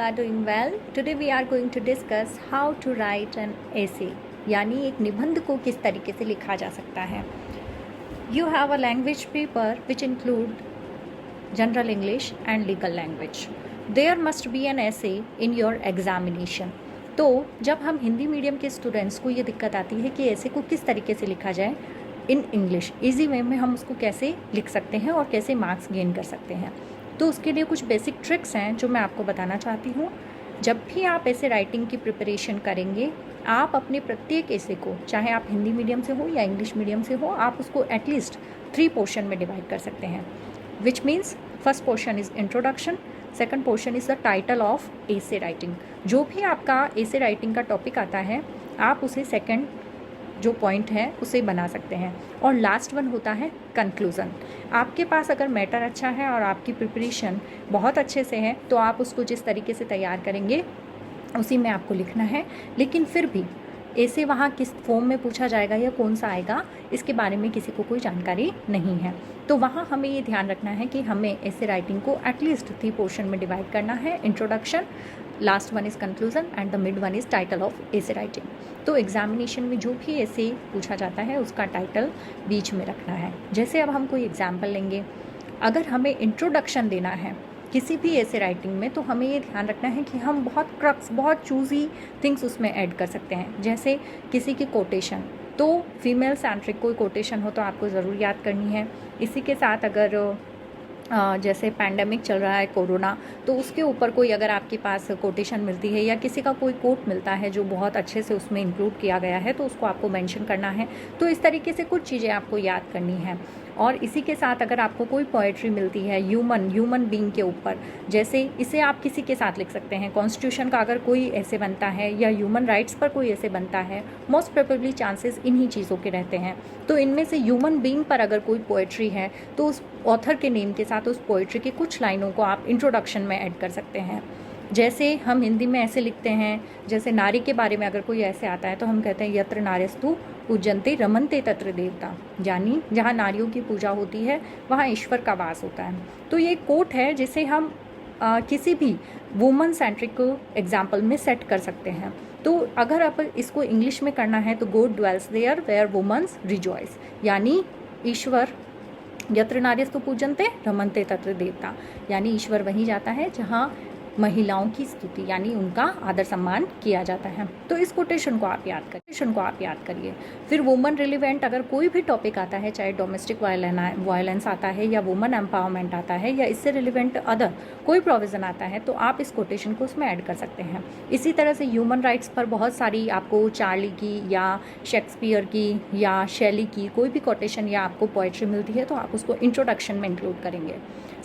are doing well. Today we are going to discuss how to write an essay, यानी एक निबंध को किस तरीके से लिखा जा सकता है. You have a language paper which include general English and legal language. There must be an essay in your examination. तो जब हम हिंदी मीडियम के स्टूडेंट्स को ये दिक्कत आती है कि ऐसे को किस तरीके से लिखा जाए इन इंग्लिश, ईजी वे में हम उसको कैसे लिख सकते हैं और कैसे मार्क्स गेन कर सकते हैं, तो उसके लिए कुछ बेसिक ट्रिक्स हैं जो मैं आपको बताना चाहती हूँ. जब भी आप ऐसे राइटिंग की प्रिपरेशन करेंगे, आप अपने प्रत्येक ऐसे को, चाहे आप हिंदी मीडियम से हो या इंग्लिश मीडियम से हो, आप उसको एटलीस्ट 3 पोर्शन में डिवाइड कर सकते हैं. Which means first portion is introduction, second portion is the title of essay writing. जो भी आपका एसे राइटिंग का टॉपिक आता है, आप उसे सेकंड जो पॉइंट है उसे बना सकते हैं. और लास्ट वन होता है कंक्लूज़न. आपके पास अगर मैटर अच्छा है और आपकी प्रिपरेशन बहुत अच्छे से है, तो आप उसको जिस तरीके से तैयार करेंगे उसी में आपको लिखना है. लेकिन फिर भी ऐसे वहाँ किस फॉर्म में पूछा जाएगा या कौन सा आएगा, इसके बारे में किसी को कोई जानकारी नहीं है. तो वहाँ हमें ये ध्यान रखना है कि हमें ऐसे राइटिंग को एटलीस्ट 3 पोर्शन में डिवाइड करना है. Introduction, last one is conclusion and the mid one is title of ऐसे राइटिंग. तो एग्जामिनेशन में जो भी ऐसे पूछा जाता है उसका टाइटल बीच में रखना है. जैसे अब हम कोई एग्जाम्पल लेंगे, अगर हमें इंट्रोडक्शन देना है किसी भी ऐसे राइटिंग में, तो हमें ये ध्यान रखना है कि हम बहुत चूज़ी थिंग्स उसमें ऐड कर सकते हैं. जैसे किसी की कोटेशन, तो फीमेल सेंट्रिक कोई कोटेशन हो तो आपको ज़रूर याद करनी है. इसी के साथ अगर जैसे पैंडेमिक चल रहा है कोरोना, तो उसके ऊपर कोई अगर आपके पास कोटेशन मिलती है या किसी का कोई कोट मिलता है जो बहुत अच्छे से उसमें इंक्लूड किया गया है, तो उसको आपको मेंशन करना है. तो इस तरीके से कुछ चीज़ें आपको याद करनी है. और इसी के साथ अगर आपको कोई पोएट्री मिलती है ह्यूमन बीइंग के ऊपर, जैसे इसे आप किसी के साथ लिख सकते हैं. कॉन्स्टिट्यूशन का अगर कोई ऐसे बनता है या ह्यूमन राइट्स पर कोई ऐसे बनता है, मोस्ट प्रोबेबली चांसेस इन्हीं चीज़ों के रहते हैं. तो इनमें से ह्यूमन बीइंग पर अगर कोई पोएट्री है, तो उस ऑथर के नेम के साथ उस पोएट्री की कुछ लाइनों को आप इंट्रोडक्शन में ऐड कर सकते हैं. जैसे हम हिंदी में ऐसे लिखते हैं, जैसे नारी के बारे में अगर कोई ऐसे आता है तो हम कहते हैं यत्र नार्यस्तु पूजन्ते रमन्ते तत्र देवता, यानी जहाँ नारियों की पूजा होती है वहाँ ईश्वर का वास होता है. तो ये कोट है जिसे हम किसी भी वुमन सेंट्रिक एग्जाम्पल में सेट कर सकते हैं. तो अगर आप इसको इंग्लिश में करना है तो god dwells there where women's rejoice, यानी ईश्वर, यत्र नार्यस्तु पूजन्ते रमन्ते तत्र देवता, यानी ईश्वर वहीं जाता है जहाँ महिलाओं की स्तुति यानी उनका आदर सम्मान किया जाता है. तो इस कोटेशन को आप याद करिए. फिर वुमन रिलेवेंट अगर कोई भी टॉपिक आता है, चाहे डोमेस्टिक वायलेंस आता है या वुमन एम्पावरमेंट आता है या इससे रिलेवेंट अदर कोई प्रोविज़न आता है, तो आप इस कोटेशन को उसमें ऐड कर सकते हैं. इसी तरह से ह्यूमन राइट्स पर बहुत सारी आपको चार्ली की या शेक्सपियर की या शैली की कोई भी कोटेशन या आपको पोएट्री मिलती है, तो आप उसको इंट्रोडक्शन में इंक्लूड करेंगे.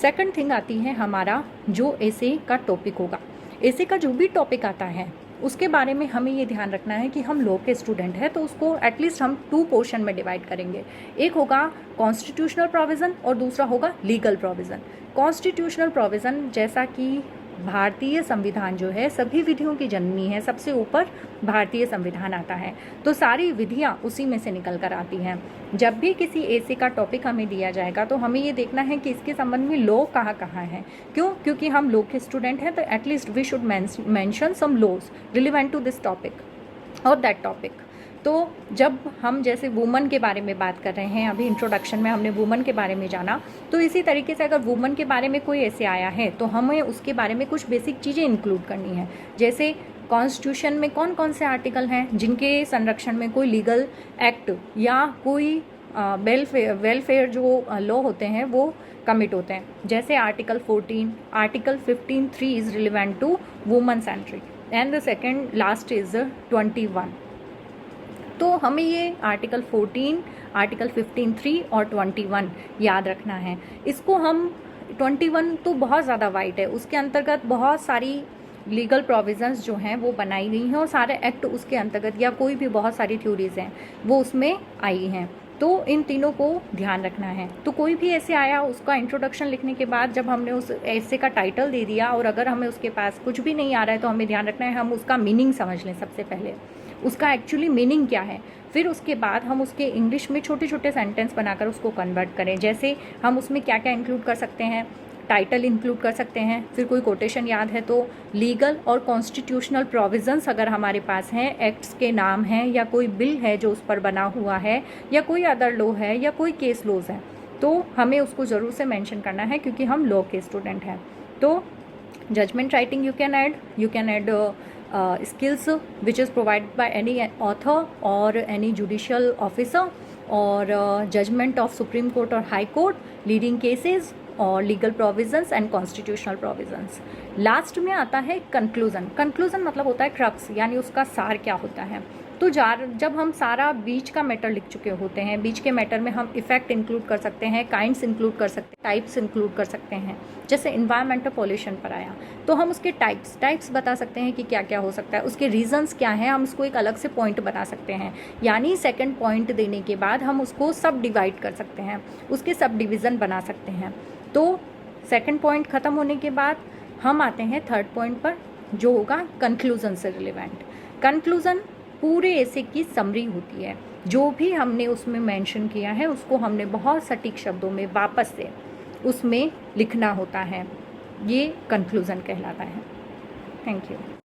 सेकंड थिंग आती है हमारा जो ऐसे का टॉपिक होगा. ऐसे का जो भी टॉपिक आता है उसके बारे में हमें ये ध्यान रखना है कि हम लॉ के स्टूडेंट हैं, तो उसको एटलीस्ट हम 2 पोर्शन में डिवाइड करेंगे. एक होगा कॉन्स्टिट्यूशनल प्रोविज़न और दूसरा होगा लीगल प्रोविज़न. कॉन्स्टिट्यूशनल प्रोविज़न, जैसा कि भारतीय संविधान जो है सभी विधियों की जननी है, सबसे ऊपर भारतीय संविधान आता है, तो सारी विधियाँ उसी में से निकल कर आती हैं. जब भी किसी ऐसे का टॉपिक हमें दिया जाएगा तो हमें ये देखना है कि इसके संबंध में लॉ कहाँ कहाँ है. क्योंकि हम लॉ के स्टूडेंट हैं, तो at least we should mention some laws relevant to this topic और दैट टॉपिक. तो जब हम जैसे वुमन के बारे में बात कर रहे हैं, अभी इंट्रोडक्शन में हमने वुमन के बारे में जाना, तो इसी तरीके से अगर वुमन के बारे में कोई ऐसे आया है तो हमें उसके बारे में कुछ बेसिक चीज़ें इंक्लूड करनी है. जैसे कॉन्स्टिट्यूशन में कौन कौन से आर्टिकल हैं जिनके संरक्षण में कोई लीगल एक्ट या कोई वेलफेयर जो लॉ होते हैं वो कमिट होते हैं. जैसे article 15(3) is relevant to woman centric and the second last is 21. तो हमें ये आर्टिकल 14, आर्टिकल 15(3) और 21 याद रखना है. इसको हम 21 तो बहुत ज़्यादा वाइड है, उसके अंतर्गत बहुत सारी लीगल प्रोविजंस जो हैं वो बनाई गई हैं और सारे एक्ट उसके अंतर्गत या कोई भी बहुत सारी थ्योरीज हैं वो उसमें आई हैं. तो इन तीनों को ध्यान रखना है. तो कोई भी ऐसे आया, उसका इंट्रोडक्शन लिखने के बाद जब हमने उस ऐसे का टाइटल दे दिया और अगर हमें उसके पास कुछ भी नहीं आ रहा है, तो हमें ध्यान रखना है हम उसका मीनिंग समझ लें. सबसे पहले उसका एक्चुअली मीनिंग क्या है, फिर उसके बाद हम उसके इंग्लिश में छोटे छोटे सेंटेंस बनाकर उसको कन्वर्ट करें. जैसे हम उसमें क्या क्या इंक्लूड कर सकते हैं, टाइटल इंक्लूड कर सकते हैं। फिर कोई कोटेशन याद है तो लीगल और कॉन्स्टिट्यूशनल प्रोविजंस अगर हमारे पास हैं, एक्ट्स के नाम हैं या कोई बिल है जो उस पर बना हुआ है या कोई अदर लॉ है या कोई केस लॉज है, तो हमें उसको ज़रूर से मेंशन करना है क्योंकि हम लॉ के स्टूडेंट हैं। तो judgment writing you can add skills which is provided by any author or any judicial officer or judgment of Supreme Court or High Court, leading cases और legal provisions and constitutional provisions. Last में आता है conclusion. Conclusion मतलब होता है crux, यानी उसका सार क्या होता है। तो जब हम सारा बीच का मैटर लिख चुके होते हैं, बीच के मैटर में हम इफेक्ट इंक्लूड कर सकते हैं, काइंड्स इंक्लूड कर सकते हैं, टाइप्स इंक्लूड कर सकते हैं। जैसे इन्वायरमेंटल पॉल्यूशन पर आया तो हम उसके टाइप्स बता सकते हैं कि क्या क्या हो सकता है, उसके रीजंस क्या हैं, हम उसको एक अलग से पॉइंट बता सकते हैं। यानी सेकंड पॉइंट देने के बाद हम उसको सब डिवाइड कर सकते हैं, उसके सब डिवीज़न बना सकते हैं। तो सेकंड पॉइंट ख़त्म होने के बाद हम आते हैं थर्ड पॉइंट पर, जो होगा कंक्लूजन से रिलेवेंट। कंक्लूजन पूरे ऐसे की समरी होती है, जो भी हमने उसमें मेंशन किया है उसको हमने बहुत सटीक शब्दों में वापस से उसमें लिखना होता है। ये कंक्लूजन कहलाता है। Thank you.